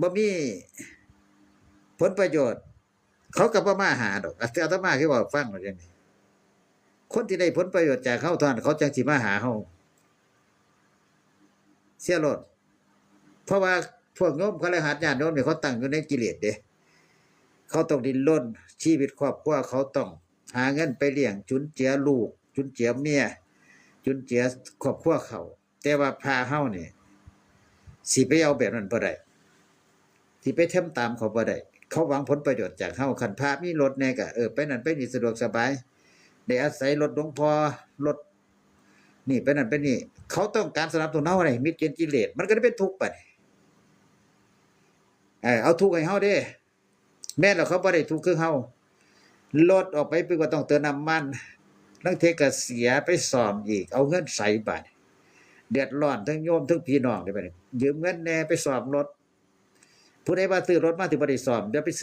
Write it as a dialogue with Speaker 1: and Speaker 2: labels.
Speaker 1: บ่มีผลประโยชน์เขาก็บ่มาหาดอกอาตมาคือเว้าฟังว่าจังนี้คนที่ได้ผลประโยชน์จากเราเท่านั้นเขาจังสิมาหาเราเสียโลดเพราะว่าพวกโยมคฤหัสถ์ญาติโยมนี่เขาตั้งอยู่ในกิเลสเด้เขาต้องดิ้นรนชีวิตครอบครัวเขาต้องหาเงินไปเลี้ยงจุนเจือลูกจุนเจือเมียจุนเจือครอบครัวเขาแต่ว่าพระเฮานี่สิไปเอาแบบนั้นบ่ได้สิไปทำตามเขาบ่ได้เขาหวังผลประโยชน์จากเฮาคันพระมีรถแหน่ก็ไปนั่นไปนี่สะดวกสบายได้อาศัยรถหลวงพ่อรถนี่ไปนั่นไปนี่เขาต้องการสนับสนุนเฮาได้มิตรเจนกิเลสมันก็ได้เป็นทุกข์ไปเอาทุกข์ให้เฮาเด้แม้แล้วเขาบ่ได้ทุกข์คือเฮารถออกไปก็ต้องเติมน้ำมันลางเทื่อก็เสียไปซ่อมอีกเอาเงินใส่บัดเดือดร้อนทั้งโยมทั้งพี่น้องเด้บัดนี้ยืมเงินแหน่ไปซ่อมรถผู้ใดว่าซื้อรถมาสิบ่ได้ซ่อมเดี๋ยวไปเสีย